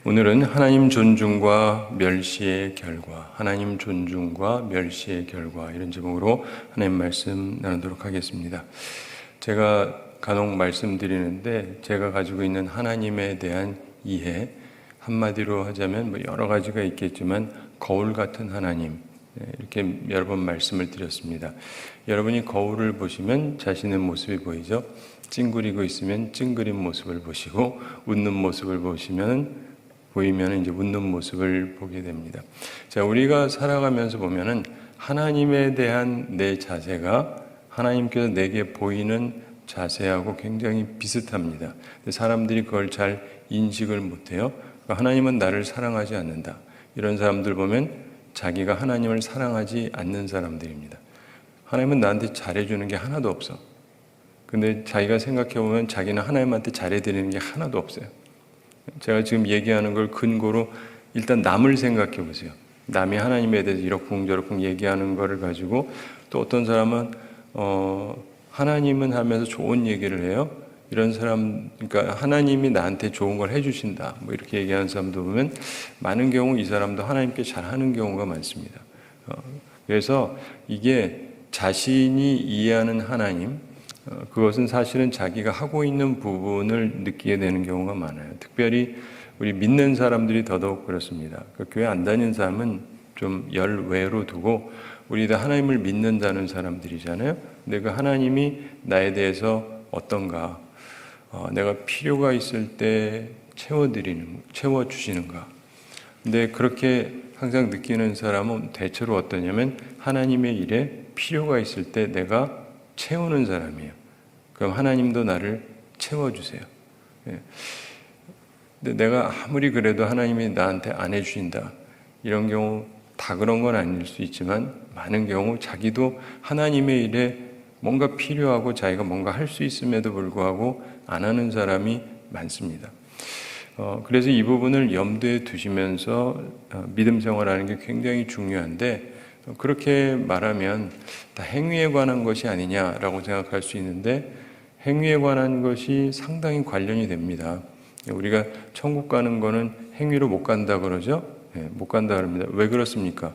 오늘은 하나님 존중과 멸시의 결과, 하나님 존중과 멸시의 결과 이런 제목으로 하나님 말씀 나누도록 하겠습니다. 제가 간혹 말씀드리는데 제가 가지고 있는 하나님에 대한 이해, 한마디로 하자면 여러 가지가 있겠지만 거울 같은 하나님, 이렇게 여러 번 말씀을 드렸습니다. 여러분이 거울을 보시면 자신의 모습이 보이죠? 찡그리고 있으면 찡그린 모습을 보시고 웃는 모습을 보이면 이제 웃는 모습을 보게 됩니다. 자, 우리가 살아가면서 보면은 하나님에 대한 내 자세가 하나님께서 내게 보이는 자세하고 굉장히 비슷합니다. 근데 사람들이 그걸 잘 인식을 못해요. 하나님은 나를 사랑하지 않는다. 이런 사람들 보면 자기가 하나님을 사랑하지 않는 사람들입니다. 하나님은 나한테 잘해주는 게 하나도 없어. 근데 자기가 생각해보면 자기는 하나님한테 잘해드리는 게 하나도 없어요. 제가 지금 얘기하는 걸 근거로 일단 남을 생각해 보세요. 남이 하나님에 대해서 이러쿵저러쿵 얘기하는 거를 가지고 또 어떤 사람은 하나님은 하면서 좋은 얘기를 해요. 이런 사람, 그러니까 하나님이 나한테 좋은 걸 해주신다. 이렇게 얘기하는 사람도 보면 많은 경우 이 사람도 하나님께 잘하는 경우가 많습니다. 그래서 이게 자신이 이해하는 하나님, 그것은 사실은 자기가 하고 있는 부분을 느끼게 되는 경우가 많아요. 특별히 우리 믿는 사람들이 더더욱 그렇습니다. 교회 안 다니는 사람은 좀 열외로 두고 우리 다 하나님을 믿는다는 사람들이잖아요. 근데 그 하나님이 나에 대해서 어떤가, 내가 필요가 있을 때 채워주시는가. 근데 그렇게 항상 느끼는 사람은 대체로 어떠냐면 하나님의 일에 필요가 있을 때 내가 채우는 사람이에요. 그럼 하나님도 나를 채워주세요. 근데 내가 아무리 그래도 하나님이 나한테 안 해주신다. 이런 경우 다 그런 건 아닐 수 있지만 많은 경우 자기도 하나님의 일에 뭔가 필요하고 자기가 뭔가 할 수 있음에도 불구하고 안 하는 사람이 많습니다. 그래서 이 부분을 염두에 두시면서 믿음 생활하는 게 굉장히 중요한데 그렇게 말하면 다 행위에 관한 것이 아니냐라고 생각할 수 있는데 행위에 관한 것이 상당히 관련이 됩니다. 우리가 천국 가는 거는 행위로 못 간다 그러죠? 못 간다 그럽니다. 왜 그렇습니까?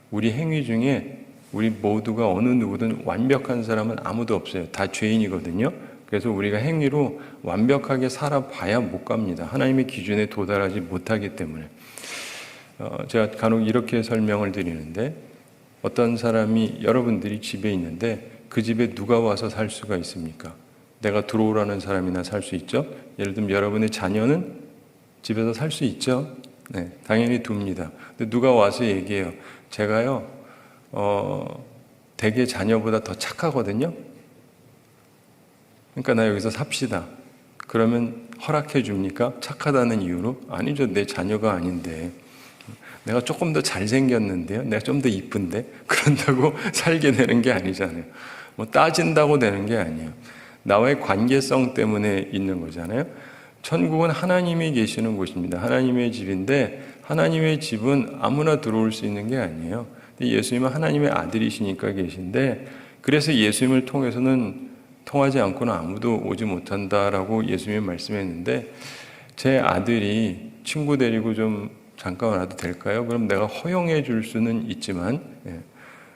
우리 행위 중에 우리 모두가 어느 누구든 완벽한 사람은 아무도 없어요. 다 죄인이거든요. 그래서 우리가 행위로 완벽하게 살아봐야 못 갑니다. 하나님의 기준에 도달하지 못하기 때문에. 제가 간혹 이렇게 설명을 드리는데 어떤 사람이 여러분들이 집에 있는데 그 집에 누가 와서 살 수가 있습니까? 내가 들어오라는 사람이나 살 수 있죠? 예를 들면 여러분의 자녀는 집에서 살 수 있죠? 네, 당연히 둡니다. 근데 누가 와서 얘기해요. 제가요, 되게 자녀보다 더 착하거든요? 그러니까 나 여기서 삽시다. 그러면 허락해 줍니까? 착하다는 이유로? 아니죠. 내 자녀가 아닌데. 내가 조금 더 잘생겼는데요. 내가 좀 더 이쁜데. 그런다고 살게 되는 게 아니잖아요. 따진다고 되는 게 아니에요. 나와의 관계성 때문에 있는 거잖아요. 천국은 하나님이 계시는 곳입니다. 하나님의 집인데 하나님의 집은 아무나 들어올 수 있는 게 아니에요. 예수님은 하나님의 아들이시니까 계신데 그래서 예수님을 통해서는 통하지 않고는 아무도 오지 못한다라고 예수님이 말씀했는데 제 아들이 친구 데리고 좀 잠깐 와도 될까요? 그럼 내가 허용해 줄 수는 있지만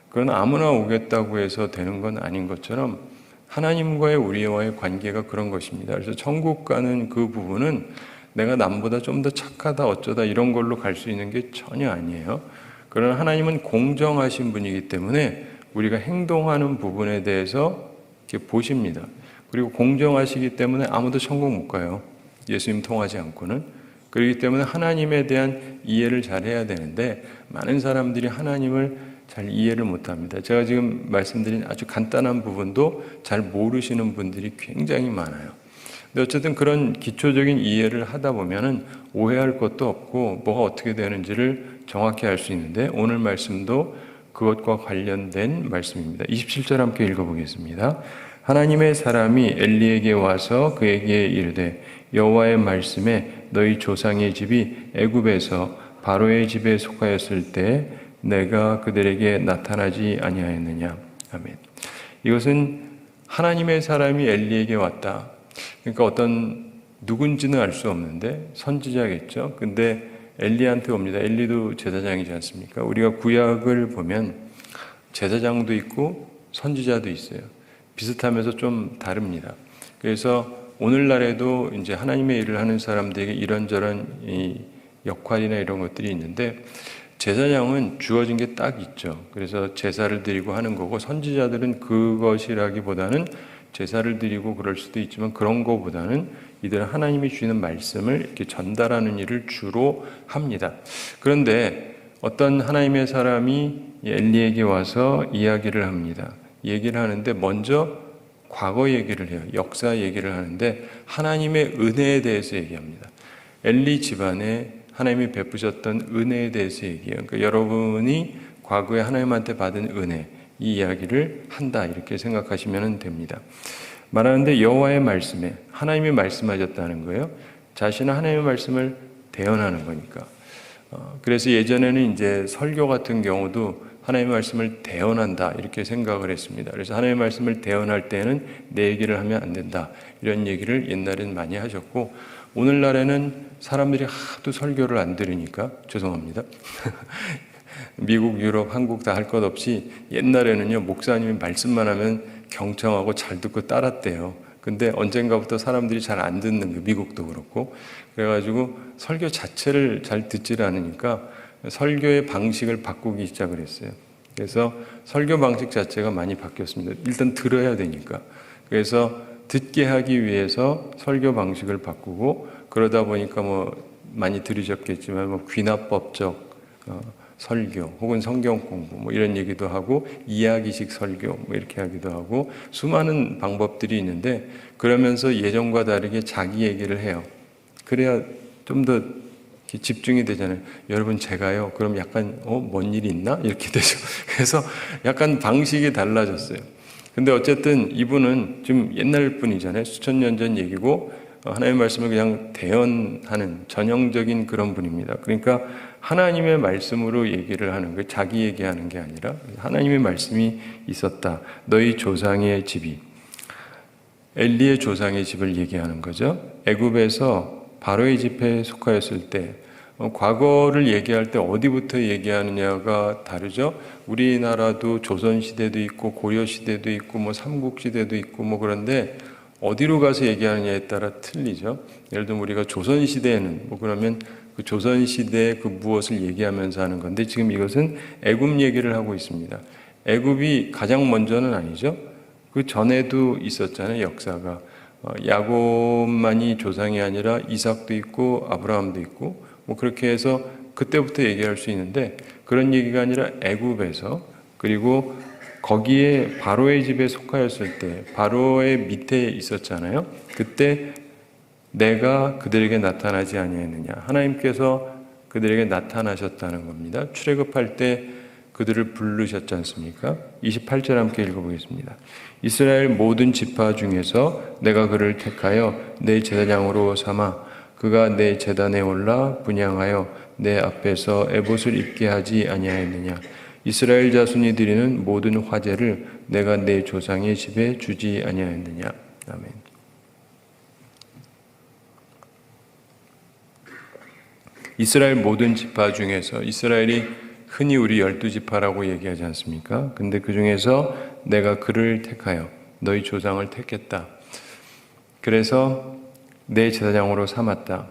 그건 아무나 오겠다고 해서 되는 건 아닌 것처럼 하나님과의 우리와의 관계가 그런 것입니다. 그래서 천국 가는 그 부분은 내가 남보다 좀 더 착하다 어쩌다 이런 걸로 갈 수 있는 게 전혀 아니에요. 그러나 하나님은 공정하신 분이기 때문에 우리가 행동하는 부분에 대해서 이렇게 보십니다. 그리고 공정하시기 때문에 아무도 천국 못 가요. 예수님 통하지 않고는. 그렇기 때문에 하나님에 대한 이해를 잘 해야 되는데 많은 사람들이 하나님을 잘 이해를 못합니다. 제가 지금 말씀드린 아주 간단한 부분도 잘 모르시는 분들이 굉장히 많아요. 근데 어쨌든 그런 기초적인 이해를 하다 보면은 오해할 것도 없고 뭐가 어떻게 되는지를 정확히 알 수 있는데 오늘 말씀도 그것과 관련된 말씀입니다. 27절 함께 읽어보겠습니다. 하나님의 사람이 엘리에게 와서 그에게 이르되 여호와의 말씀에 너희 조상의 집이 애굽에서 바로의 집에 속하였을 때 내가 그들에게 나타나지 아니하였느냐. 아멘. 이것은 하나님의 사람이 엘리에게 왔다. 그러니까 어떤 누군지는 알 수 없는데 선지자겠죠. 근데 엘리한테 옵니다. 엘리도 제사장이지 않습니까? 우리가 구약을 보면 제사장도 있고 선지자도 있어요. 비슷하면서 좀 다릅니다. 그래서 오늘날에도 이제 하나님의 일을 하는 사람들에게 이런저런 이 역할이나 이런 것들이 있는데, 제사장은 주어진 게 딱 있죠. 그래서 제사를 드리고 하는 거고, 선지자들은 그것이라기보다는 제사를 드리고 그럴 수도 있지만 그런 거보다는 이들은 하나님이 주시는 말씀을 이렇게 전달하는 일을 주로 합니다. 그런데 어떤 하나님의 사람이 엘리에게 와서 이야기를 합니다. 얘기를 하는데 먼저 과거 얘기를 해요. 역사 얘기를 하는데 하나님의 은혜에 대해서 얘기합니다. 엘리 집안에 하나님이 베푸셨던 은혜에 대해서 얘기해요. 그러니까 여러분이 과거에 하나님한테 받은 은혜, 이 이야기를 한다, 이렇게 생각하시면 됩니다. 말하는데 여호와의 말씀에 하나님이 말씀하셨다는 거예요. 자신은 하나님의 말씀을 대언하는 거니까. 그래서 예전에는 이제 설교 같은 경우도 하나님의 말씀을 대언한다, 이렇게 생각을 했습니다. 그래서 하나님의 말씀을 대언할 때는 내 얘기를 하면 안 된다, 이런 얘기를 옛날에는 많이 하셨고, 오늘날에는 사람들이 하도 설교를 안 들으니까, 죄송합니다. 미국, 유럽, 한국 다 할 것 없이 옛날에는요, 목사님이 말씀만 하면 경청하고 잘 듣고 따랐대요. 근데 언젠가부터 사람들이 잘 안 듣는 거예요. 미국도 그렇고. 그래가지고 설교 자체를 잘 듣지를 않으니까 설교의 방식을 바꾸기 시작을 했어요. 그래서 설교 방식 자체가 많이 바뀌었습니다. 일단 들어야 되니까. 그래서 듣게 하기 위해서 설교 방식을 바꾸고, 그러다 보니까 뭐 많이 들으셨겠지만 뭐 귀납법적 설교 혹은 성경 공부 뭐 이런 얘기도 하고, 이야기식 설교 뭐 이렇게 하기도 하고, 수많은 방법들이 있는데, 그러면서 예전과 다르게 자기 얘기를 해요. 그래야 좀 더 집중이 되잖아요. 여러분 제가요, 그럼 약간 뭔 일이 있나? 이렇게 되죠. 그래서 약간 방식이 달라졌어요. 근데 어쨌든 이분은 좀 옛날 분이잖아요. 수천 년 전 얘기고, 하나님의 말씀을 그냥 대언하는 전형적인 그런 분입니다. 그러니까 하나님의 말씀으로 얘기를 하는 거예요. 자기 얘기하는 게 아니라 하나님의 말씀이 있었다. 너희 조상의 집이, 엘리의 조상의 집을 얘기하는 거죠. 애굽에서 바로의 집에 속하였을 때, 과거를 얘기할 때 어디부터 얘기하느냐가 다르죠. 우리나라도 조선시대도 있고 고려시대도 있고 뭐 삼국시대도 있고 뭐, 그런데 어디로 가서 얘기하느냐에 따라 틀리죠. 예를 들면 우리가 조선시대에는 뭐 그러면 그 조선시대의 그 무엇을 얘기하면서 하는 건데, 지금 이것은 애굽 얘기를 하고 있습니다. 애굽이 가장 먼저는 아니죠. 그 전에도 있었잖아요, 역사가. 야곱만이 조상이 아니라 이삭도 있고 아브라함도 있고 뭐 그렇게 해서 그때부터 얘기할 수 있는데, 그런 얘기가 아니라 애굽에서, 그리고 거기에 바로의 집에 속하였을 때, 바로의 밑에 있었잖아요. 그때 내가 그들에게 나타나지 아니했느냐, 하나님께서 그들에게 나타나셨다는 겁니다. 출애굽할 때 그들을 부르셨지 않습니까? 28절 함께 읽어보겠습니다. 이스라엘 모든 지파 중에서 내가 그를 택하여 내 제사장으로 삼아 그가 내 제단에 올라 분향하여 내 앞에서 에봇을 입게 하지 아니하였느냐. 이스라엘 자손이 드리는 모든 화제를 내가 내 조상의 집에 주지 아니하였느냐. 아멘. 이스라엘 모든 지파 중에서, 이스라엘이 흔히 우리 12지파라고 얘기하지 않습니까? 근데 그 중에서 내가 그를 택하여 너희 조상을 택했다. 그래서 내 제사장으로 삼았다.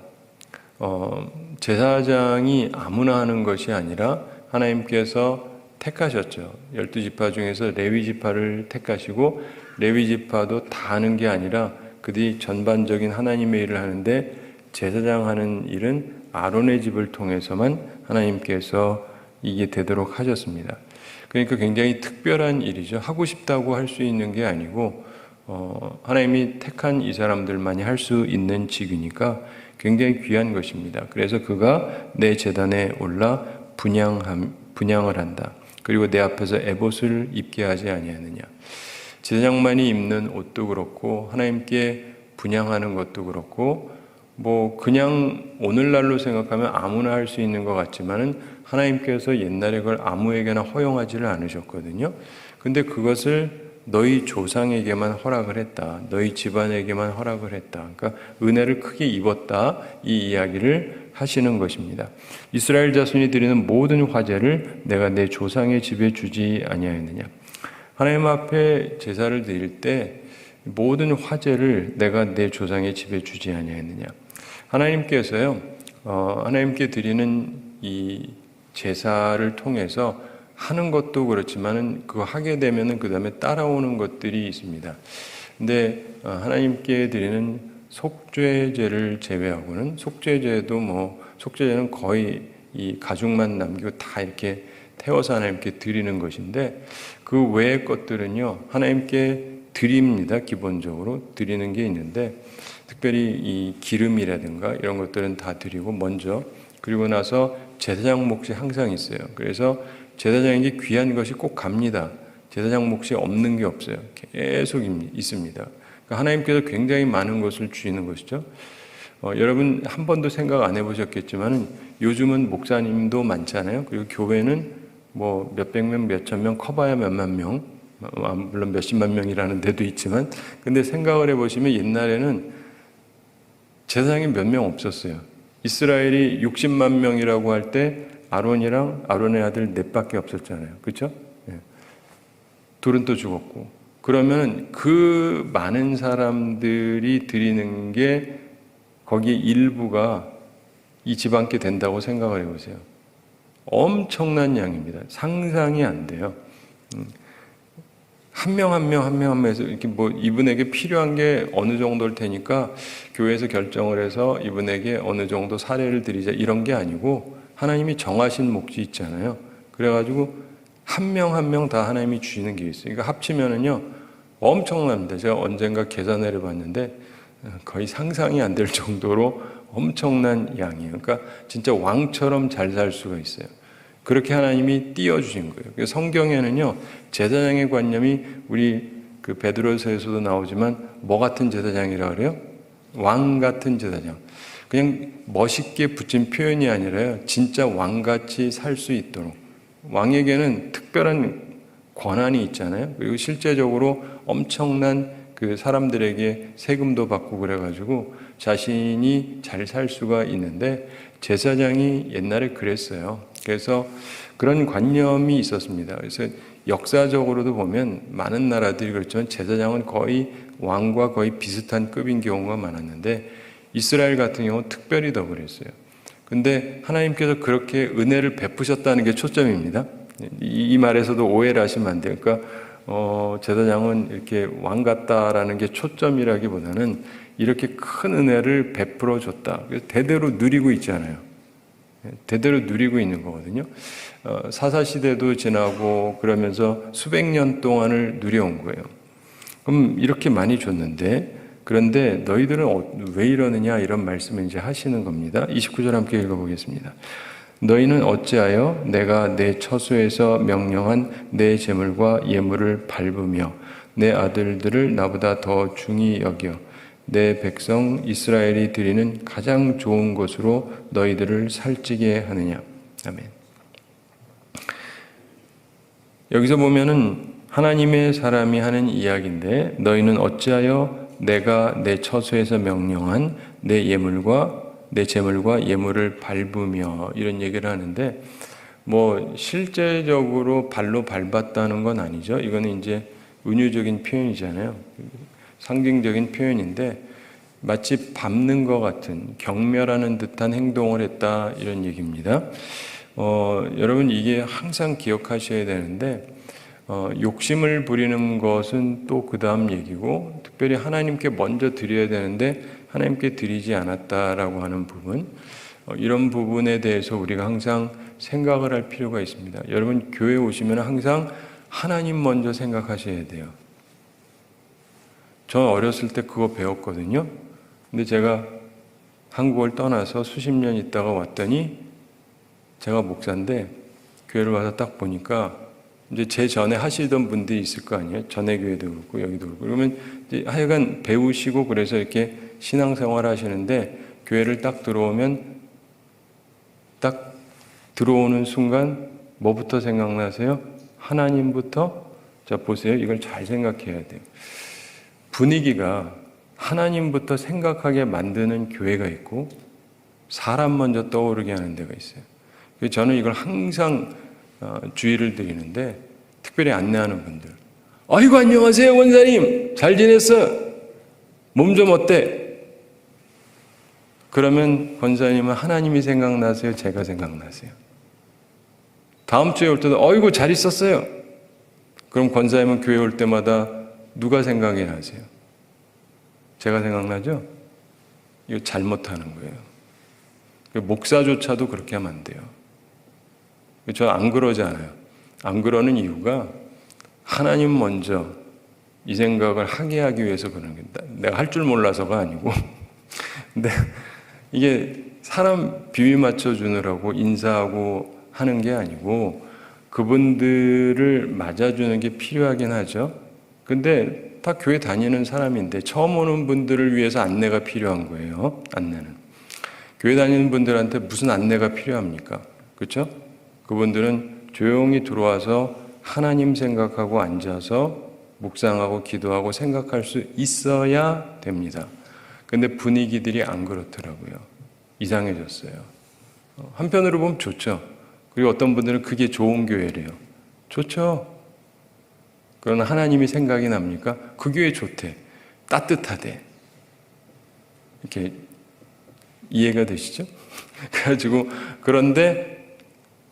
제사장이 아무나 하는 것이 아니라 하나님께서 택하셨죠. 12지파 중에서 레위지파를 택하시고, 레위지파도 다 하는 게 아니라 그들이 전반적인 하나님의 일을 하는데, 제사장 하는 일은 아론의 집을 통해서만 하나님께서 이게 되도록 하셨습니다. 그러니까 굉장히 특별한 일이죠. 하고 싶다고 할 수 있는 게 아니고, 하나님이 택한 이 사람들만이 할 수 있는 직이니까 굉장히 귀한 것입니다. 그래서 그가 내 제단에 올라 분향을 한다. 그리고 내 앞에서 에봇을 입게 하지 아니하느냐. 제사장만이 입는 옷도 그렇고, 하나님께 분향하는 것도 그렇고, 뭐 그냥 오늘날로 생각하면 아무나 할 수 있는 것 같지만은 하나님께서 옛날에 그걸 아무에게나 허용하지를 않으셨거든요. 근데 그것을 너희 조상에게만 허락을 했다. 너희 집안에게만 허락을 했다. 그러니까 은혜를 크게 입었다. 이 이야기를 하시는 것입니다. 이스라엘 자손이 드리는 모든 화제를 내가 내 조상의 집에 주지 아니하였느냐. 하나님 앞에 제사를 드릴 때 모든 화제를 내가 내 조상의 집에 주지 아니하였느냐. 하나님께서요, 하나님께 드리는 이 제사를 통해서 하는 것도 그렇지만은 그거 하게 되면은 그 다음에 따라오는 것들이 있습니다. 근데 하나님께 드리는 속죄제를 제외하고는 속죄제는 거의 이 가죽만 남기고 다 이렇게 태워서 하나님께 드리는 것인데 그 외의 것들은요 하나님께 드립니다. 기본적으로 드리는 게 있는데 특별히 이 기름이라든가 이런 것들은 다 드리고 먼저 그리고 나서 제사장 몫이 항상 있어요. 그래서 제사장에게 귀한 것이 꼭 갑니다. 제사장 몫이 없는 게 없어요. 계속 있습니다. 그러니까 하나님께서 굉장히 많은 것을 주시는 것이죠. 여러분 한 번도 생각 안 해보셨겠지만 요즘은 목사님도 많잖아요. 그리고 교회는 뭐 몇백 명, 몇천 명, 커봐야 몇만 명, 물론 몇십만 명이라는 데도 있지만 근데 생각을 해보시면 옛날에는 제사장이 몇 명 없었어요. 이스라엘이 60만 명이라고 할 때 아론이랑 아론의 아들 넷밖에 없었잖아요. 그렇죠? 예. 둘은 또 죽었고. 그러면 그 많은 사람들이 드리는 게 거기 일부가 이 집안께 된다고 생각을 해보세요. 엄청난 양입니다. 상상이 안 돼요. 한 명 한 명 해서 이렇게 뭐 이분에게 필요한 게 어느 정도일 테니까 교회에서 결정을 해서 이분에게 어느 정도 사례를 드리자 이런 게 아니고 하나님이 정하신 몫이 있잖아요. 그래가지고 한 명 한 명 다 하나님이 주시는 게 있어요. 그러니까 합치면은요 엄청납니다. 제가 언젠가 계산을 해봤는데 거의 상상이 안 될 정도로 엄청난 양이에요. 그러니까 진짜 왕처럼 잘 살 수가 있어요. 그렇게 하나님이 띄워주신 거예요. 성경에는요, 제사장의 관념이 우리 그 베드로서에서도 나오지만 뭐 같은 제사장이라 그래요? 왕 같은 제사장. 그냥 멋있게 붙인 표현이 아니라요, 진짜 왕같이 살 수 있도록. 왕에게는 특별한 권한이 있잖아요. 그리고 실제적으로 엄청난 그 사람들에게 세금도 받고 그래가지고 자신이 잘 살 수가 있는데 제사장이 옛날에 그랬어요. 그래서 그런 관념이 있었습니다. 그래서 역사적으로도 보면 많은 나라들이 그렇지만 제사장은 거의 왕과 거의 비슷한 급인 경우가 많았는데 이스라엘 같은 경우는 특별히 더 그랬어요. 근데 하나님께서 그렇게 은혜를 베푸셨다는 게 초점입니다. 이 말에서도 오해를 하시면 안 돼요. 그러니까 제사장은 이렇게 왕 같다라는 게 초점이라기보다는 이렇게 큰 은혜를 베풀어 줬다. 대대로 누리고 있잖아요. 대대로 누리고 있는 거거든요. 사사시대도 지나고 그러면서 수백 년 동안을 누려온 거예요. 그럼 이렇게 많이 줬는데 그런데 너희들은 왜 이러느냐 이런 말씀을 이제 하시는 겁니다. 29절 함께 읽어보겠습니다. 너희는 어찌하여 내가 내 처소에서 명령한 내 제물과 예물을 밟으며 내 아들들을 나보다 더 중히 여겨 내 백성 이스라엘이 드리는 가장 좋은 것으로 너희들을 살찌게 하느냐. 아멘. 여기서 보면은 하나님의 사람이 하는 이야기인데 너희는 어찌하여 내가 내 처소에서 명령한 내 제물과 예물을 밟으며 이런 얘기를 하는데 뭐 실제적으로 발로 밟았다는 건 아니죠. 이거는 이제 은유적인 표현이잖아요. 상징적인 표현인데 마치 밟는 것 같은 경멸하는 듯한 행동을 했다 이런 얘기입니다. 여러분 이게 항상 기억하셔야 되는데 욕심을 부리는 것은 또 그 다음 얘기고 특별히 하나님께 먼저 드려야 되는데 하나님께 드리지 않았다라고 하는 부분 이런 부분에 대해서 우리가 항상 생각을 할 필요가 있습니다. 여러분 교회 오시면 항상 하나님 먼저 생각하셔야 돼요. 저 어렸을 때 그거 배웠거든요. 근데 제가 한국을 떠나서 수십 년 있다가 왔더니 제가 목사인데 교회를 와서 딱 보니까 이제 제 전에 하시던 분들이 있을 거 아니에요. 전에 교회도 그렇고 여기도 그렇고 그러면 이제 하여간 배우시고 그래서 이렇게 신앙생활 하시는데 교회를 딱 들어오면 딱 들어오는 순간 뭐부터 생각나세요? 하나님부터 자, 보세요. 이걸 잘 생각해야 돼요. 분위기가 하나님부터 생각하게 만드는 교회가 있고 사람 먼저 떠오르게 하는 데가 있어요. 그래서 저는 이걸 항상 주의를 드리는데, 특별히 안내하는 분들, 아이고 안녕하세요 원사님, 잘 지냈어? 몸 좀 어때? 그러면 권사님은 하나님이 생각나세요? 제가 생각나세요? 다음 주에 올 때도 아이고 잘 있었어요? 그럼 권사님은 교회 올 때마다 누가 생각이 나세요? 제가 생각나죠? 이거 잘못하는 거예요. 목사조차도 그렇게 하면 안 돼요. 저는 안 그러지 않아요. 안 그러는 이유가 하나님 먼저 이 생각을 하게 하기 위해서 그러는 거예요. 내가 할 줄 몰라서가 아니고 근데 이게 사람 비위 맞춰주느라고 인사하고 하는 게 아니고 그분들을 맞아주는 게 필요하긴 하죠. 근데 다 교회 다니는 사람인데 처음 오는 분들을 위해서 안내가 필요한 거예요. 안내는. 교회 다니는 분들한테 무슨 안내가 필요합니까? 그렇죠? 그분들은 조용히 들어와서 하나님 생각하고 앉아서 묵상하고 기도하고 생각할 수 있어야 됩니다. 근데 분위기들이 안 그렇더라고요. 이상해졌어요. 한편으로 보면 좋죠. 그리고 어떤 분들은 그게 좋은 교회래요. 좋죠. 그러나 하나님이 생각이 납니까? 그 교회 좋대. 따뜻하대. 이렇게 이해가 되시죠? 그래가지고 그런데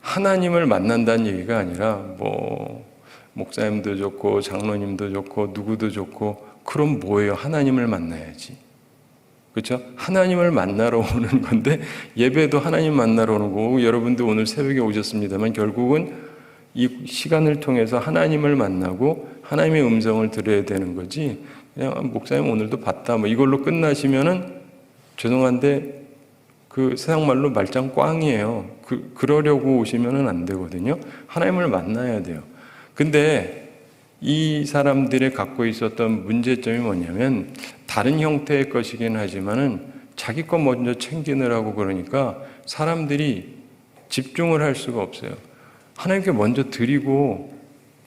하나님을 만난다는 얘기가 아니라 뭐 목사님도 좋고 장로님도 좋고 누구도 좋고 그럼 뭐예요? 하나님을 만나야지. 그렇죠? 하나님을 만나러 오는 건데 예배도 하나님 만나러 오는 거고 여러분도 오늘 새벽에 오셨습니다만 결국은 이 시간을 통해서 하나님을 만나고 하나님의 음성을 들어야 되는 거지 그냥 목사님 오늘도 봤다 뭐 이걸로 끝나시면은 죄송한데 그 세상 말로 말짱 꽝이에요. 그러려고 오시면은 안 되거든요. 하나님을 만나야 돼요. 근데 이 사람들이 갖고 있었던 문제점이 뭐냐면 다른 형태의 것이긴 하지만은 자기 것 먼저 챙기느라고 그러니까 사람들이 집중을 할 수가 없어요. 하나님께 먼저 드리고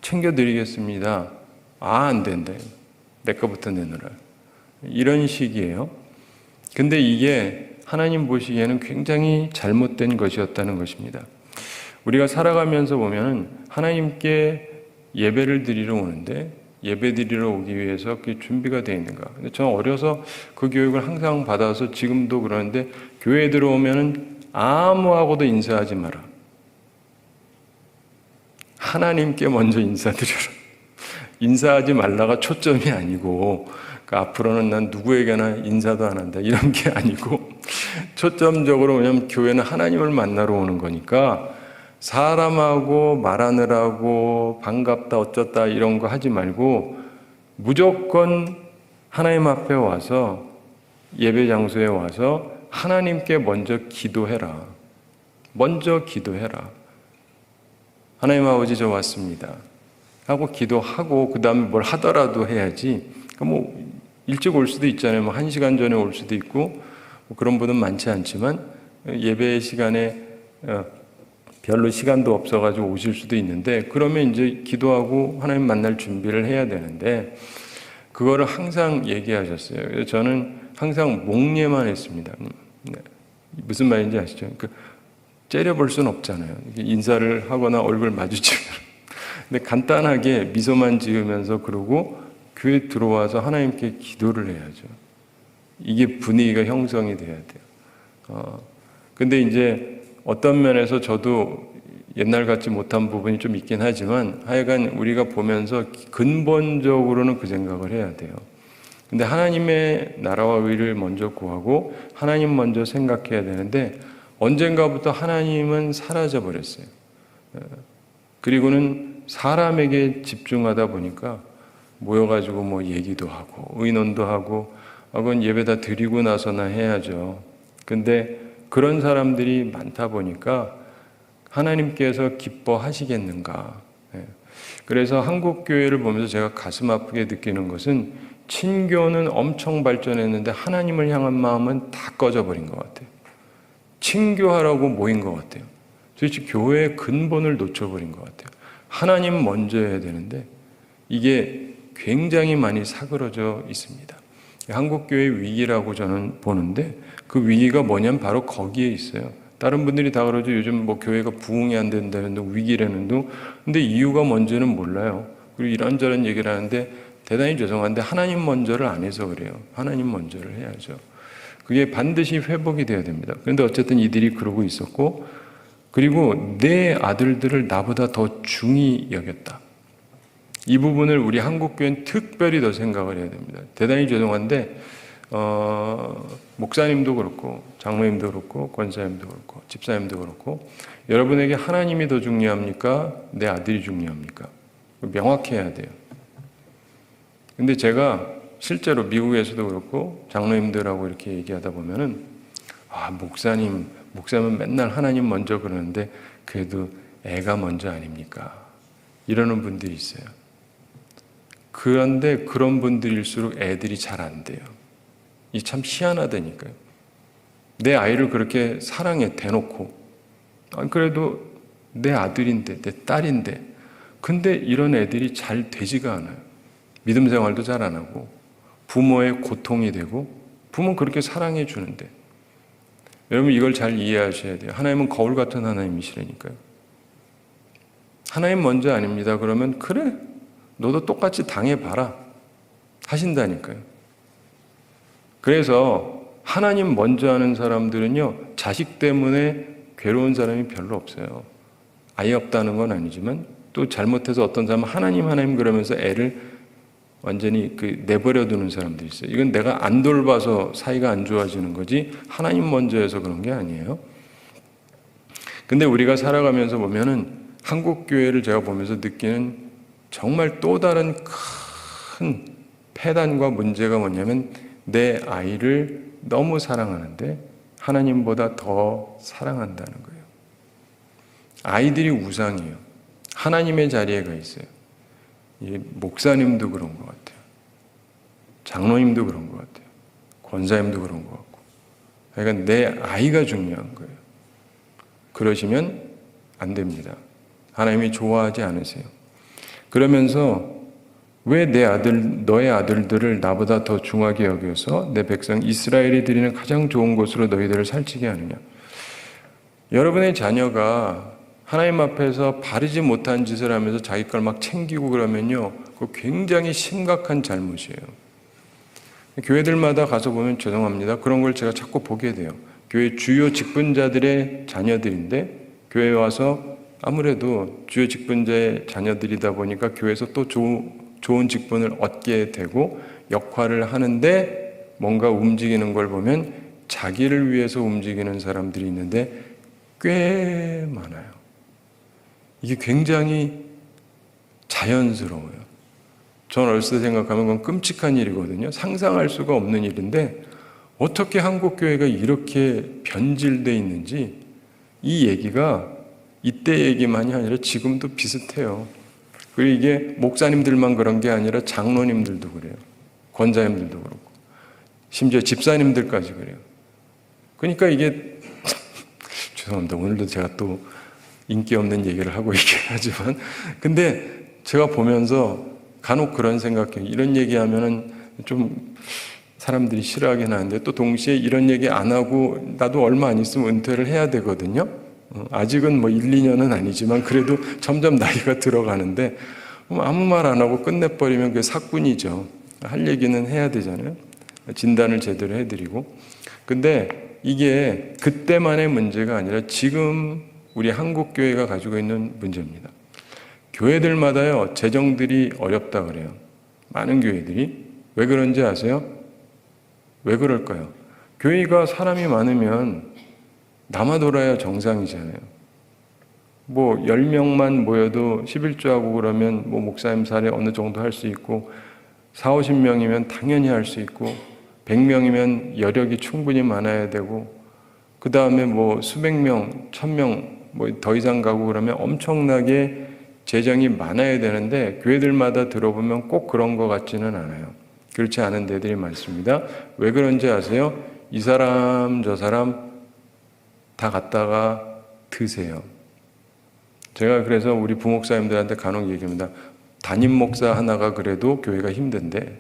챙겨드리겠습니다. 안 된다. 내 거부터 내놓으라. 이런 식이에요. 근데 이게 하나님 보시기에는 굉장히 잘못된 것이었다는 것입니다. 우리가 살아가면서 보면은 하나님께 예배를 드리러 오는데 예배 드리러 오기 위해서 그게 준비가 되어 있는가. 근데 저는 어려서 그 교육을 항상 받아서 지금도 그러는데 교회에 들어오면은 아무하고도 인사하지 마라. 하나님께 먼저 인사드려라. 인사하지 말라가 초점이 아니고 앞으로는 난 누구에게나 인사도 안 한다 이런 게 아니고 초점적으로 왜냐하면 교회는 하나님을 만나러 오는 거니까 사람하고 말하느라고 반갑다 어쩌다 이런 거 하지 말고 무조건 하나님 앞에 와서 예배 장소에 와서 하나님께 먼저 기도해라. 먼저 기도해라. 하나님 아버지 저 왔습니다 하고 기도하고 그 다음에 뭘 하더라도 해야지. 뭐 일찍 올 수도 있잖아요. 뭐 1시간 전에 올 수도 있고 뭐 그런 분은 많지 않지만 예배 시간에 별로 시간도 없어가지고 오실 수도 있는데 그러면 이제 기도하고 하나님 만날 준비를 해야 되는데 그거를 항상 얘기하셨어요. 그래서 저는 항상 목례만 했습니다. 네. 무슨 말인지 아시죠? 째려볼 수는 없잖아요. 인사를 하거나 얼굴 마주치면. 근데 간단하게 미소만 지으면서 그러고 교회 들어와서 하나님께 기도를 해야죠. 이게 분위기가 형성이 돼야 돼요. 근데 이제 어떤 면에서 저도 옛날 같지 못한 부분이 좀 있긴 하지만 하여간 우리가 보면서 근본적으로는 그 생각을 해야 돼요. 근데 하나님의 나라와 의를 먼저 구하고 하나님 먼저 생각해야 되는데 언젠가부터 하나님은 사라져 버렸어요. 그리고는 사람에게 집중하다 보니까 모여가지고 뭐 얘기도 하고 의논도 하고 그건 예배다 드리고 나서나 해야죠. 근데 그런 사람들이 많다 보니까 하나님께서 기뻐하시겠는가. 그래서 한국 교회를 보면서 제가 가슴 아프게 느끼는 것은 친교는 엄청 발전했는데 하나님을 향한 마음은 다 꺼져버린 것 같아요. 친교하라고 모인 것 같아요. 도대체 교회의 근본을 놓쳐버린 것 같아요. 하나님 먼저 해야 되는데 이게 굉장히 많이 사그러져 있습니다. 한국교회의 위기라고 저는 보는데 그 위기가 뭐냐면 바로 거기에 있어요. 다른 분들이 다 그러죠. 요즘 뭐 교회가 부흥이 안 된다는 둥, 위기라는 둥. 근데 이유가 뭔지는 몰라요. 그리고 이런저런 얘기를 하는데 대단히 죄송한데 하나님 먼저를 안 해서 그래요. 하나님 먼저를 해야죠. 그게 반드시 회복이 돼야 됩니다. 그런데 어쨌든 이들이 그러고 있었고, 그리고 내 아들들을 나보다 더 중히 여겼다. 이 부분을 우리 한국교회는 특별히 더 생각을 해야 됩니다. 대단히 죄송한데 목사님도 그렇고 장로님도 그렇고 권사님도 그렇고 집사님도 그렇고 여러분에게 하나님이 더 중요합니까? 내 아들이 중요합니까? 명확해야 돼요. 근데 제가 실제로 미국에서도 그렇고 장로님들하고 이렇게 얘기하다 보면은 목사님은 맨날 하나님 먼저 그러는데 그래도 애가 먼저 아닙니까? 이러는 분들이 있어요. 그런데 그런 분들일수록 애들이 잘 안 돼요. 이 참 희한하다니까요. 내 아이를 그렇게 사랑해 대놓고 그래도 내 아들인데 내 딸인데 근데 이런 애들이 잘 되지가 않아요. 믿음 생활도 잘 안 하고 부모의 고통이 되고 부모는 그렇게 사랑해 주는데 여러분 이걸 잘 이해하셔야 돼요. 하나님은 거울 같은 하나님이시라니까요. 하나님 먼저 아닙니다. 그러면 그래 너도 똑같이 당해봐라 하신다니까요. 그래서 하나님 먼저 하는 사람들은요 자식 때문에 괴로운 사람이 별로 없어요. 아예 없다는 건 아니지만 또 잘못해서 어떤 사람은 하나님 그러면서 애를 완전히 내버려 두는 사람들이 있어요. 이건 내가 안 돌봐서 사이가 안 좋아지는 거지 하나님 먼저 해서 그런 게 아니에요. 근데 우리가 살아가면서 보면은 한국 교회를 제가 보면서 느끼는 정말 또 다른 큰 폐단과 문제가 뭐냐면 내 아이를 너무 사랑하는데 하나님보다 더 사랑한다는 거예요. 아이들이 우상이에요. 하나님의 자리에 가 있어요. 목사님도 그런 것 같아요. 장로님도 그런 것 같아요. 권사님도 그런 것 같고. 그러니까 내 아이가 중요한 거예요. 그러시면 안 됩니다. 하나님이 좋아하지 않으세요. 그러면서 왜 너의 아들들을 나보다 더 중하게 여겨서 내 백성 이스라엘이 드리는 가장 좋은 곳으로 너희들을 살찌게 하느냐. 여러분의 자녀가 하나님 앞에서 바르지 못한 짓을 하면서 자기 걸 막 챙기고 그러면요, 그거 굉장히 심각한 잘못이에요. 교회들마다 가서 보면 죄송합니다. 그런 걸 제가 자꾸 보게 돼요. 교회 주요 직분자들의 자녀들인데 교회에 와서 아무래도 주요 직분자의 자녀들이다 보니까 교회에서 또 좋은 직분을 얻게 되고 역할을 하는데 뭔가 움직이는 걸 보면 자기를 위해서 움직이는 사람들이 있는데 꽤 많아요. 이게 굉장히 자연스러워요. 전 어렸을 때 생각하면 그건 끔찍한 일이거든요. 상상할 수가 없는 일인데 어떻게 한국교회가 이렇게 변질되어 있는지 이 얘기가 이때 얘기만이 아니라 지금도 비슷해요. 그리고 이게 목사님들만 그런 게 아니라 장로님들도 그래요. 권사님들도 그렇고 심지어 집사님들까지 그래요. 그러니까 이게 죄송합니다. 오늘도 제가 또 인기 없는 얘기를 하고 있긴 하지만 근데 제가 보면서 간혹 그런 생각해요. 이런 얘기하면은 좀 사람들이 싫어하긴 하는데 또 동시에 이런 얘기 안 하고 나도 얼마 안 있으면 은퇴를 해야 되거든요. 아직은 뭐 1, 2년은 아니지만 그래도 점점 나이가 들어가는데 아무 말 안 하고 끝내버리면 그게 사꾼이죠. 할 얘기는 해야 되잖아요. 진단을 제대로 해드리고. 근데 이게 그때만의 문제가 아니라 지금 우리 한국교회가 가지고 있는 문제입니다. 교회들마다요, 재정들이 어렵다 그래요. 많은 교회들이. 왜 그런지 아세요? 왜 그럴까요? 교회가 사람이 많으면 남아돌아야 정상이잖아요. 뭐 10명만 모여도 11조하고 그러면 뭐 목사님 사례 어느 정도 할 수 있고 40, 50명이면 당연히 할 수 있고 100명이면 여력이 충분히 많아야 되고 그 다음에 뭐 수백 명, 1000명 뭐 더 이상 가고 그러면 엄청나게 재정이 많아야 되는데 교회들마다 들어보면 꼭 그런 것 같지는 않아요. 그렇지 않은 데들이 많습니다. 왜 그런지 아세요? 이 사람 저 사람 다 갖다가 드세요. 제가 그래서 우리 부목사님들한테 간혹 얘기합니다. 담임 목사 하나가 그래도 교회가 힘든데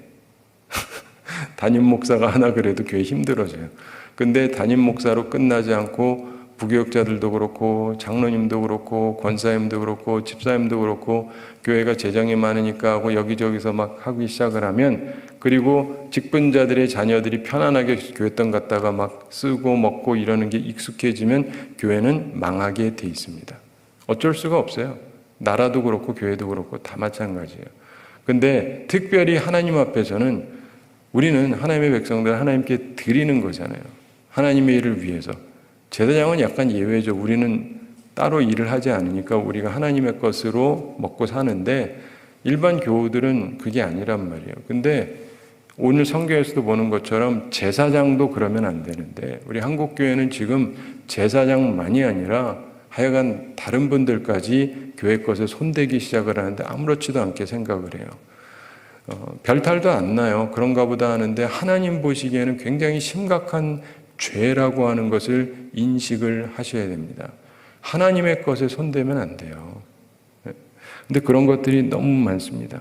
담임 목사가 하나 그래도 교회 힘들어져요. 근데 담임 목사로 끝나지 않고 부교육자들도 그렇고 장로님도 그렇고 권사님도 그렇고 집사님도 그렇고 교회가 재정이 많으니까 하고 여기저기서 막 하기 시작을 하면, 그리고 직분자들의 자녀들이 편안하게 교회돈 갖다가 막 쓰고 먹고 이러는 게 익숙해지면 교회는 망하게 돼 있습니다. 어쩔 수가 없어요. 나라도 그렇고 교회도 그렇고 다 마찬가지예요. 근데 특별히 하나님 앞에서는 우리는 하나님의 백성들 하나님께 드리는 거잖아요. 하나님의 일을 위해서. 제사장은 약간 예외죠. 우리는 따로 일을 하지 않으니까 우리가 하나님의 것으로 먹고 사는데, 일반 교우들은 그게 아니란 말이에요. 근데 오늘 성경에서도 보는 것처럼 제사장도 그러면 안 되는데, 우리 한국교회는 지금 제사장만이 아니라 하여간 다른 분들까지 교회 것에 손대기 시작을 하는데 아무렇지도 않게 생각을 해요. 별탈도 안 나요. 그런가 보다 하는데 하나님 보시기에는 굉장히 심각한 죄라고 하는 것을 인식을 하셔야 됩니다. 하나님의 것에 손대면 안 돼요. 근데 그런 것들이 너무 많습니다.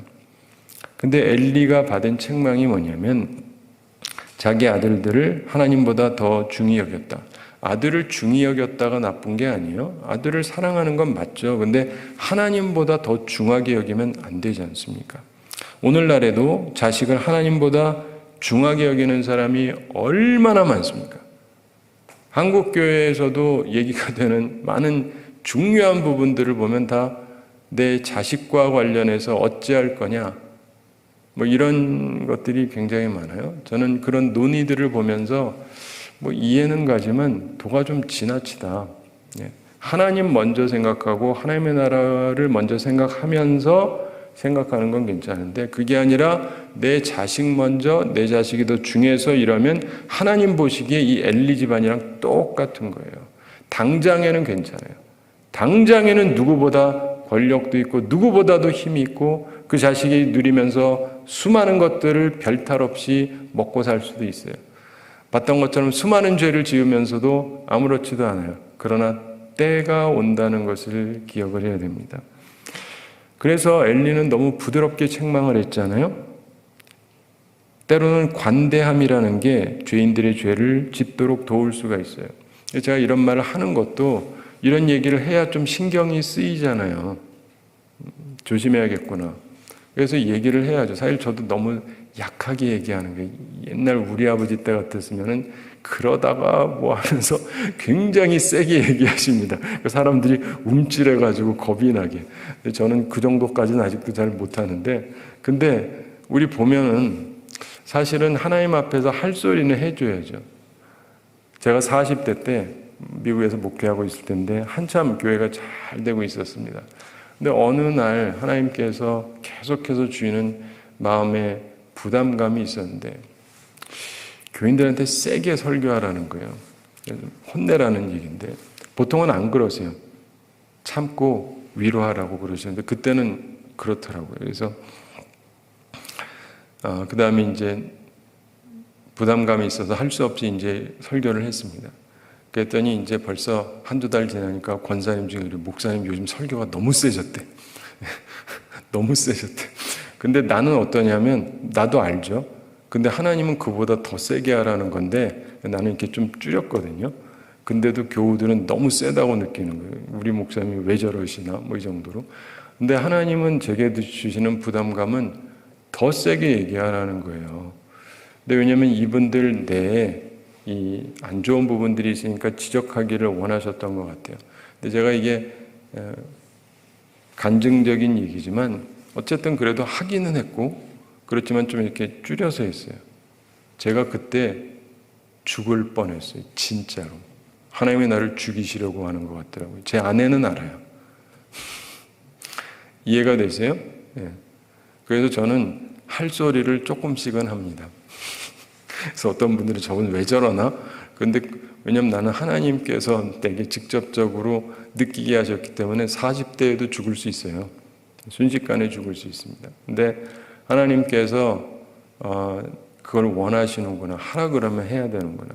근데 엘리가 받은 책망이 뭐냐면, 자기 아들들을 하나님보다 더 중히 여겼다. 아들을 중히 여겼다가 나쁜 게 아니에요. 아들을 사랑하는 건 맞죠. 근데 하나님보다 더 중하게 여기면 안 되지 않습니까? 오늘날에도 자식을 하나님보다 중하게 여기는 사람이 얼마나 많습니까? 한국교회에서도 얘기가 되는 많은 중요한 부분들을 보면 다 내 자식과 관련해서 어찌할 거냐, 뭐 이런 것들이 굉장히 많아요. 저는 그런 논의들을 보면서 뭐 이해는 가지만 도가 좀 지나치다. 하나님 먼저 생각하고 하나님의 나라를 먼저 생각하면서 생각하는 건 괜찮은데, 그게 아니라 내 자식 먼저, 내 자식이 더 중요해서 이러면 하나님 보시기에 이 엘리 집안이랑 똑같은 거예요. 당장에는 괜찮아요. 당장에는 누구보다 권력도 있고 누구보다도 힘이 있고 그 자식이 누리면서 수많은 것들을 별탈 없이 먹고 살 수도 있어요. 봤던 것처럼 수많은 죄를 지으면서도 아무렇지도 않아요. 그러나 때가 온다는 것을 기억을 해야 됩니다. 그래서 엘리는 너무 부드럽게 책망을 했잖아요. 때로는 관대함이라는 게 죄인들의 죄를 짚도록 도울 수가 있어요. 제가 이런 말을 하는 것도 이런 얘기를 해야 좀 신경이 쓰이잖아요. 조심해야겠구나. 그래서 얘기를 해야죠. 사실 저도 너무 약하게 얘기하는 게, 옛날 우리 아버지 때 같았으면은 그러다가 뭐 하면서 굉장히 세게 얘기하십니다. 사람들이 움찔해가지고 겁이 나게. 저는 그 정도까지는 아직도 잘 못하는데, 근데 우리 보면은 사실은 하나님 앞에서 할 소리는 해줘야죠. 제가 40대 때 미국에서 목회하고 있을 텐데 한참 교회가 잘 되고 있었습니다. 근데 어느 날 하나님께서 계속해서 주시는 마음에 부담감이 있었는데, 교인들한테 세게 설교하라는 거예요. 혼내라는 얘기인데, 보통은 안 그러세요. 참고 위로하라고 그러시는데 그때는 그렇더라고요. 그래서 그 다음에 이제 부담감이 있어서 할 수 없이 이제 설교를 했습니다. 그랬더니 이제 벌써 한두 달 지나니까 권사님 중에 목사님 요즘 설교가 너무 세졌대. 너무 세졌대. 근데 나는 어떠냐면, 나도 알죠. 근데 하나님은 그보다 더 세게 하라는 건데 나는 이렇게 좀 줄였거든요. 근데도 교우들은 너무 세다고 느끼는 거예요. 우리 목사님이 왜 저러시나 뭐 이 정도로. 근데 하나님은 제게 주시는 부담감은 더 세게 얘기하라는 거예요. 근데 왜냐하면 이분들 내에 이 안 좋은 부분들이 있으니까 지적하기를 원하셨던 것 같아요. 근데 제가 이게 간증적인 얘기지만 어쨌든 그래도 하기는 했고, 그렇지만 좀 이렇게 줄여서 했어요. 제가 그때 죽을 뻔했어요. 진짜로. 하나님이 나를 죽이시려고 하는 것 같더라고요. 제 아내는 알아요. 이해가 되세요? 네. 그래서 저는 할 소리를 조금씩은 합니다. 그래서 어떤 분들이 저분 왜 저러나? 근데 왜냐면 나는 하나님께서 내게 직접적으로 느끼게 하셨기 때문에 40대에도 죽을 수 있어요. 순식간에 죽을 수 있습니다. 근데 하나님께서 그걸 원하시는구나. 하라 그러면 해야 되는구나.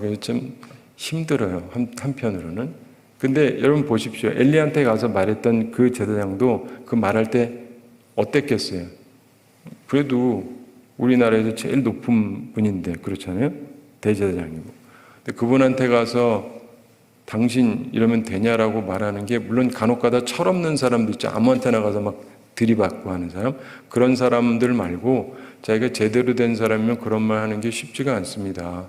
그게 좀 힘들어요. 한편으로는. 근데 여러분 보십시오. 엘리한테 가서 말했던 그 제사장도 그 말할 때 어땠겠어요? 그래도 우리나라에서 제일 높은 분인데, 그렇잖아요? 대제사장이고. 근데 그분한테 가서 당신 이러면 되냐라고 말하는 게, 물론 간혹가다 철없는 사람도 있죠. 아무한테나 가서 막 들이받고 하는 사람. 그런 사람들 말고 자기가 제대로 된 사람이면 그런 말 하는 게 쉽지가 않습니다.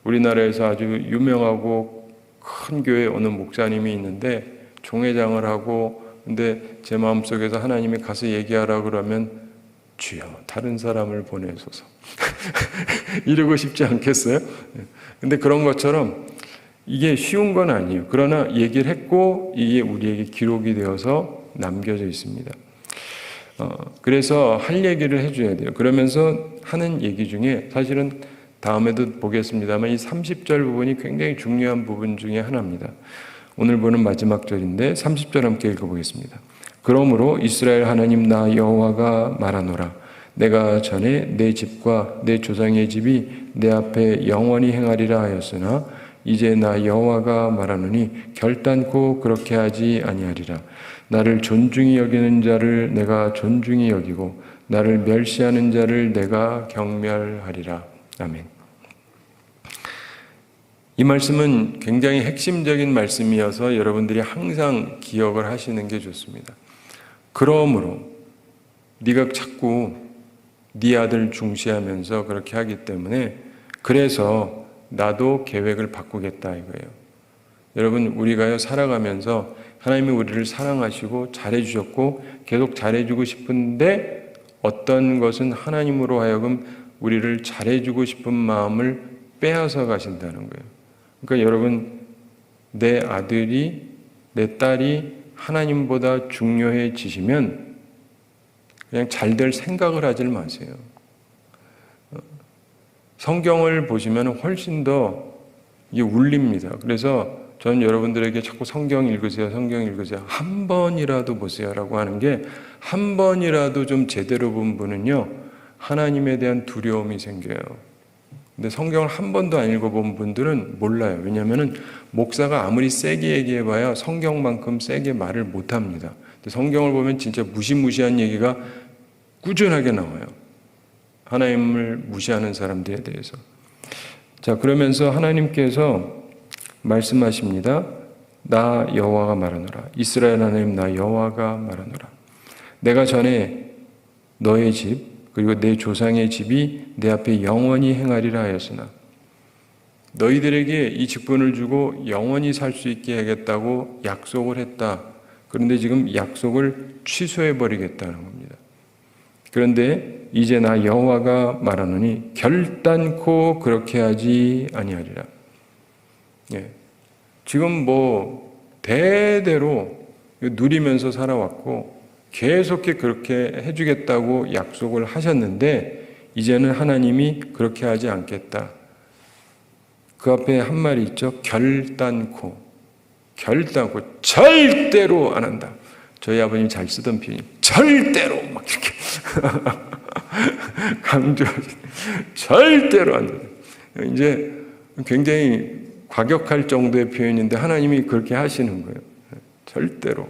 우리나라에서 아주 유명하고 큰 교회 어느 목사님이 있는데 총회장을 하고, 근데 제 마음속에서 하나님이 가서 얘기하라 그러면 주여 다른 사람을 보내소서 이러고 싶지 않겠어요? 근데 그런 것처럼 이게 쉬운 건 아니에요. 그러나 얘기를 했고 이게 우리에게 기록이 되어서 남겨져 있습니다. 그래서 할 얘기를 해줘야 돼요. 그러면서 하는 얘기 중에 사실은 다음에도 보겠습니다만 이 30절 부분이 굉장히 중요한 부분 중에 하나입니다. 오늘 보는 마지막 절인데 30절 함께 읽어보겠습니다. 그러므로 이스라엘 하나님 나 여호와가 말하노라. 내가 전에 내 집과 내 조상의 집이 내 앞에 영원히 행하리라 하였으나 이제 나 여호와가 말하노니 결단코 그렇게 하지 아니하리라. 나를 존중히 여기는 자를 내가 존중히 여기고 나를 멸시하는 자를 내가 경멸하리라. 아멘. 이 말씀은 굉장히 핵심적인 말씀이어서 여러분들이 항상 기억을 하시는 게 좋습니다. 그러므로 네가 자꾸 네 아들 중시하면서 그렇게 하기 때문에 그래서 나도 계획을 바꾸겠다 이거예요. 여러분, 우리가요 살아가면서 하나님이 우리를 사랑하시고 잘해주셨고 계속 잘해주고 싶은데 어떤 것은 하나님으로 하여금 우리를 잘해주고 싶은 마음을 빼앗아 가신다는 거예요. 그러니까 여러분, 내 아들이, 내 딸이 하나님보다 중요해지시면 그냥 잘 될 생각을 하지 마세요. 성경을 보시면 훨씬 더 이게 울립니다. 그래서 저는 여러분들에게 자꾸 성경 읽으세요, 성경 읽으세요. 한 번이라도 보세요라고 하는 게, 한 번이라도 좀 제대로 본 분은요, 하나님에 대한 두려움이 생겨요. 근데 성경을 한 번도 안 읽어본 분들은 몰라요. 왜냐하면 목사가 아무리 세게 얘기해봐야 성경만큼 세게 말을 못합니다. 근데 성경을 보면 진짜 무시무시한 얘기가 꾸준하게 나와요. 하나님을 무시하는 사람들에 대해서. 자, 그러면서 하나님께서 말씀하십니다. 나 여호와가 말하노라. 이스라엘 하나님 나 여호와가 말하노라. 내가 전에 너의 집 그리고 내 조상의 집이 내 앞에 영원히 행하리라 하였으나 너희들에게 이 직분을 주고 영원히 살 수 있게 하겠다고 약속을 했다. 그런데 지금 약속을 취소해버리겠다는 겁니다. 그런데 이제 나 여호와가 말하노니 결단코 그렇게 하지 아니하리라. 예. 지금 뭐 대대로 누리면서 살아왔고 계속해 그렇게 해주겠다고 약속을 하셨는데 이제는 하나님이 그렇게 하지 않겠다. 그 앞에 한 말이 있죠. 결단코 절대로 안 한다. 저희 아버님이 잘 쓰던 표현이 절대로 막 이렇게 강조하시 절대로 안 된다. 이제 굉장히 과격할 정도의 표현인데 하나님이 그렇게 하시는 거예요. 절대로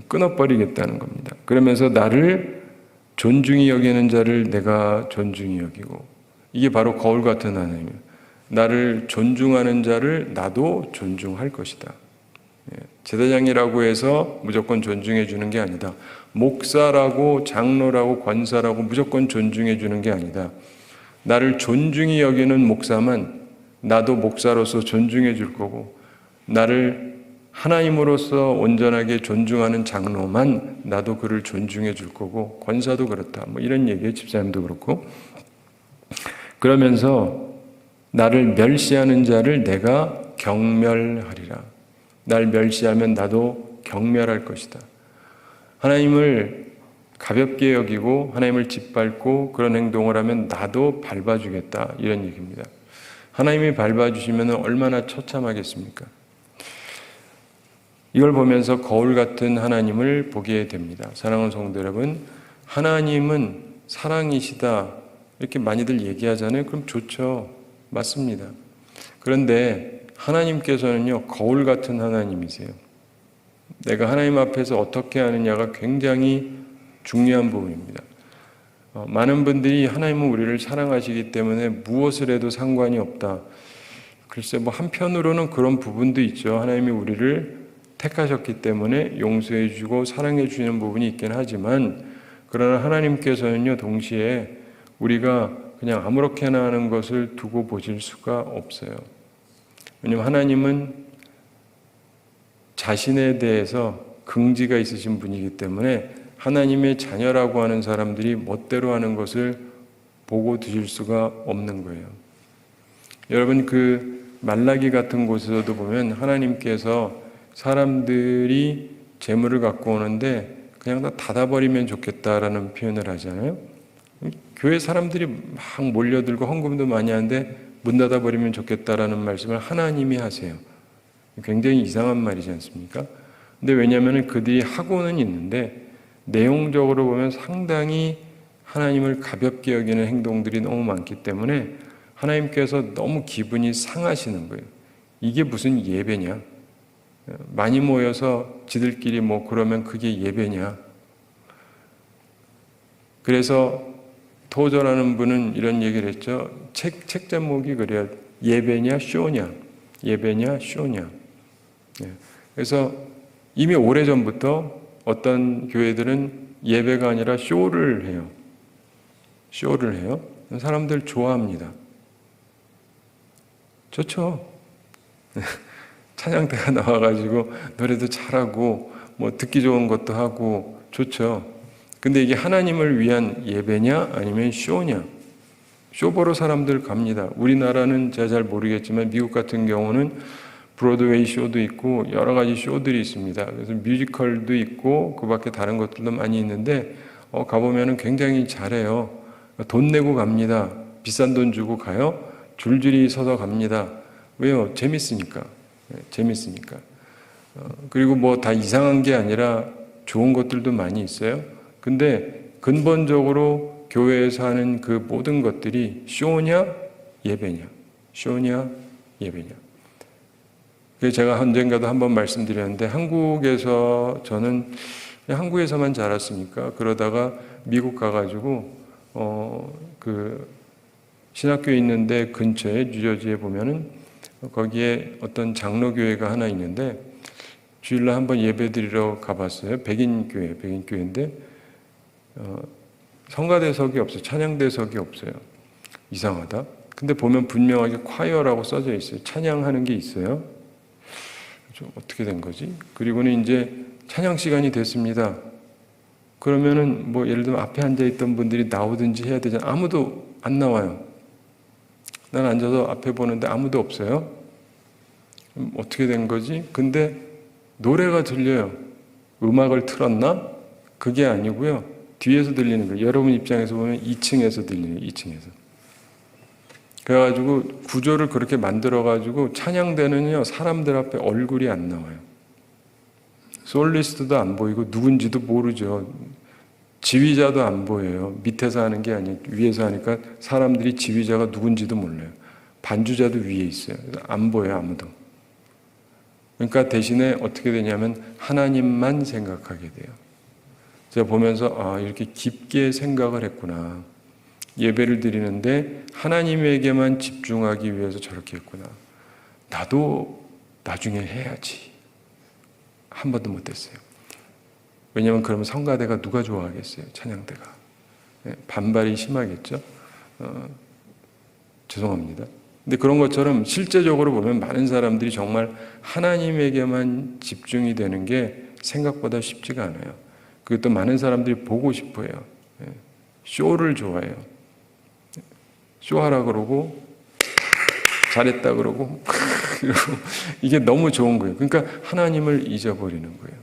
끊어버리겠다는 겁니다. 그러면서 나를 존중히 여기는 자를 내가 존중히 여기고, 이게 바로 거울 같은 하나님이에요. 나를 존중하는 자를 나도 존중할 것이다. 제사장이라고 해서 무조건 존중해 주는 게 아니다. 목사라고 장로라고 권사라고 무조건 존중해 주는 게 아니다. 나를 존중히 여기는 목사만 나도 목사로서 존중해 줄 거고, 나를 하나님으로서 온전하게 존중하는 장로만 나도 그를 존중해 줄 거고, 권사도 그렇다. 뭐 이런 얘기예요. 집사님도 그렇고. 그러면서 나를 멸시하는 자를 내가 경멸하리라. 날 멸시하면 나도 경멸할 것이다. 하나님을 가볍게 여기고 하나님을 짓밟고 그런 행동을 하면 나도 밟아주겠다. 이런 얘기입니다. 하나님이 밟아주시면 얼마나 처참하겠습니까? 이걸 보면서 거울 같은 하나님을 보게 됩니다. 사랑하는 성도 여러분, 하나님은 사랑이시다 이렇게 많이들 얘기하잖아요. 그럼 좋죠. 맞습니다. 그런데 하나님께서는요, 거울 같은 하나님이세요. 내가 하나님 앞에서 어떻게 하느냐가 굉장히 중요한 부분입니다. 많은 분들이 하나님은 우리를 사랑하시기 때문에 무엇을 해도 상관이 없다. 글쎄 뭐 한편으로는 그런 부분도 있죠. 하나님이 우리를 택하셨기 때문에 용서해 주고 사랑해 주시는 부분이 있긴 하지만, 그러나 하나님께서는요 동시에 우리가 그냥 아무렇게나 하는 것을 두고 보실 수가 없어요. 왜냐하면 하나님은 자신에 대해서 긍지가 있으신 분이기 때문에 하나님의 자녀라고 하는 사람들이 멋대로 하는 것을 보고 드실 수가 없는 거예요. 여러분, 그 말라기 같은 곳에서도 보면 하나님께서 사람들이 재물을 갖고 오는데 그냥 다 닫아버리면 좋겠다라는 표현을 하잖아요. 교회 사람들이 막 몰려들고 헌금도 많이 하는데 문 닫아버리면 좋겠다라는 말씀을 하나님이 하세요. 굉장히 이상한 말이지 않습니까? 근데 왜냐하면 그들이 하고는 있는데 내용적으로 보면 상당히 하나님을 가볍게 여기는 행동들이 너무 많기 때문에 하나님께서 너무 기분이 상하시는 거예요. 이게 무슨 예배냐? 많이 모여서 지들끼리 뭐 그러면 그게 예배냐? 그래서 토저라는 분은 이런 얘기를 했죠. 책 제목이 그래요. 예배냐 쇼냐? 예배냐 쇼냐? 그래서 이미 오래전부터 어떤 교회들은 예배가 아니라 쇼를 해요. 쇼를 해요. 사람들 좋아합니다. 좋죠. 찬양대가 나와가지고 노래도 잘하고 뭐 듣기 좋은 것도 하고 좋죠. 근데 이게 하나님을 위한 예배냐 아니면 쇼냐? 쇼 보러 사람들 갑니다. 우리나라는 제가 잘 모르겠지만 미국 같은 경우는 브로드웨이 쇼도 있고 여러 가지 쇼들이 있습니다. 그래서 뮤지컬도 있고 그 밖에 다른 것들도 많이 있는데 가보면 굉장히 잘해요. 돈 내고 갑니다. 비싼 돈 주고 가요. 줄줄이 서서 갑니다. 왜요? 재밌으니까. 재밌으니까. 그리고 뭐 다 이상한 게 아니라 좋은 것들도 많이 있어요. 근데 근본적으로 교회에서 하는 그 모든 것들이 쇼냐 예배냐, 쇼냐 예배냐. 그래서 제가 언젠가도 한번 말씀드렸는데 한국에서 저는 한국에서만 자랐으니까 그러다가 미국 가가지고 그 신학교에 있는데 근처에 뉴저지에 보면은 거기에 어떤 장로교회가 하나 있는데 주일날 한번 예배드리러 가봤어요. 백인교회인데 성가대석이 없어요. 찬양대석이 없어요. 이상하다. 근데 보면 분명하게 콰이어라고 써져 있어요. 찬양하는 게 있어요. 좀 어떻게 된 거지? 그리고는 이제 찬양 시간이 됐습니다. 그러면은 뭐 예를 들면 앞에 앉아 있던 분들이 나오든지 해야 되잖아요. 아무도 안 나와요. 난 앉아서 앞에 보는데 아무도 없어요. 어떻게 된 거지? 근데 노래가 들려요. 음악을 틀었나? 그게 아니고요. 뒤에서 들리는 거예요. 여러분 입장에서 보면 2층에서 들리는 2층에서. 그래가지고 구조를 그렇게 만들어가지고 찬양대는요 사람들 앞에 얼굴이 안 나와요. 솔리스트도 안 보이고 누군지도 모르죠. 지휘자도 안 보여요. 밑에서 하는 게 아니에요. 위에서 하니까 사람들이 지휘자가 누군지도 몰라요. 반주자도 위에 있어요. 그래서 안 보여요, 아무도. 그러니까 대신에 어떻게 되냐면 하나님만 생각하게 돼요. 제가 보면서 이렇게 깊게 생각을 했구나. 예배를 드리는데 하나님에게만 집중하기 위해서 저렇게 했구나. 나도 나중에 해야지. 한 번도 못했어요. 왜냐하면 그러면 성가대가 누가 좋아하겠어요? 찬양대가. 반발이 심하겠죠? 죄송합니다. 근데 그런 것처럼 실제적으로 보면 많은 사람들이 정말 하나님에게만 집중이 되는 게 생각보다 쉽지가 않아요. 그것도 많은 사람들이 보고 싶어요. 쇼를 좋아해요. 쇼하라 그러고 잘했다 그러고 이게 너무 좋은 거예요. 그러니까 하나님을 잊어버리는 거예요.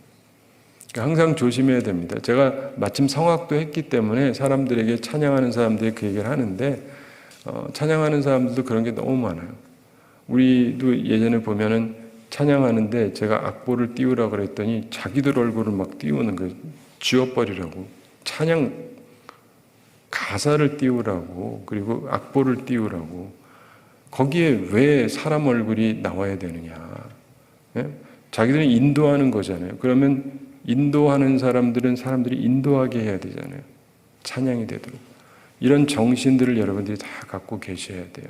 그러니까 항상 조심해야 됩니다. 제가 마침 성악도 했기 때문에 사람들에게 찬양하는 사람들이 그 얘기를 하는데 찬양하는 사람들도 그런 게 너무 많아요. 우리도 예전에 보면은 찬양하는데 제가 악보를 띄우라고 그랬더니 자기들 얼굴을 막 띄우는 거예요. 지워버리라고. 찬양 가사를 띄우라고. 그리고 악보를 띄우라고. 거기에 왜 사람 얼굴이 나와야 되느냐. 예? 자기들은 인도하는 거잖아요. 그러면 인도하는 사람들은 사람들이 인도하게 해야 되잖아요. 찬양이 되도록. 이런 정신들을 여러분들이 다 갖고 계셔야 돼요.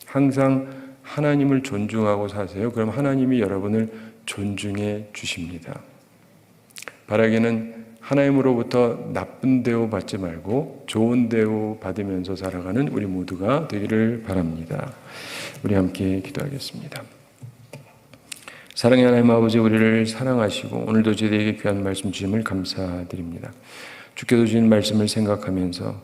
항상 하나님을 존중하고 사세요. 그럼 하나님이 여러분을 존중해 주십니다. 바라기는 하나님으로부터 나쁜 대우 받지 말고 좋은 대우 받으면서 살아가는 우리 모두가 되기를 바랍니다. 우리 함께 기도하겠습니다. 사랑의 하나님 아버지, 우리를 사랑하시고 오늘도 저희에게 귀한 말씀 주심을 감사드립니다. 주께서 주신 말씀을 생각하면서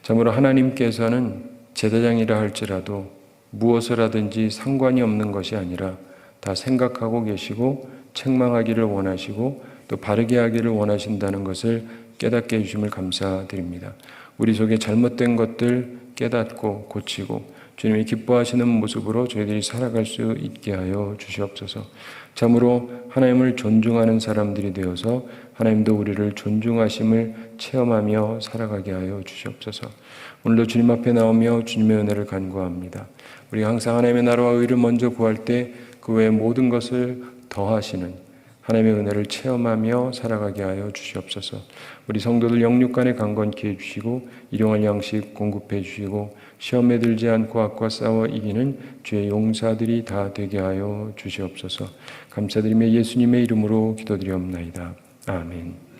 참으로 하나님께서는 제사장이라 할지라도 무엇을 하든지 상관이 없는 것이 아니라 다 생각하고 계시고 책망하기를 원하시고 또 바르게 하기를 원하신다는 것을 깨닫게 해주심을 감사드립니다. 우리 속에 잘못된 것들 깨닫고 고치고 주님이 기뻐하시는 모습으로 저희들이 살아갈 수 있게 하여 주시옵소서. 참으로 하나님을 존중하는 사람들이 되어서 하나님도 우리를 존중하심을 체험하며 살아가게 하여 주시옵소서. 오늘도 주님 앞에 나오며 주님의 은혜를 간구합니다. 우리가 항상 하나님의 나라와 의를 먼저 구할 때 그 외의 모든 것을 더하시는 하나님의 은혜를 체험하며 살아가게 하여 주시옵소서. 우리 성도들 영육간에 강건케 해주시고 일용할 양식 공급해 주시고 시험에 들지 않고 악과 싸워 이기는 주의 용사들이 다 되게 하여 주시옵소서. 감사드리며 예수님의 이름으로 기도드리옵나이다. 아멘.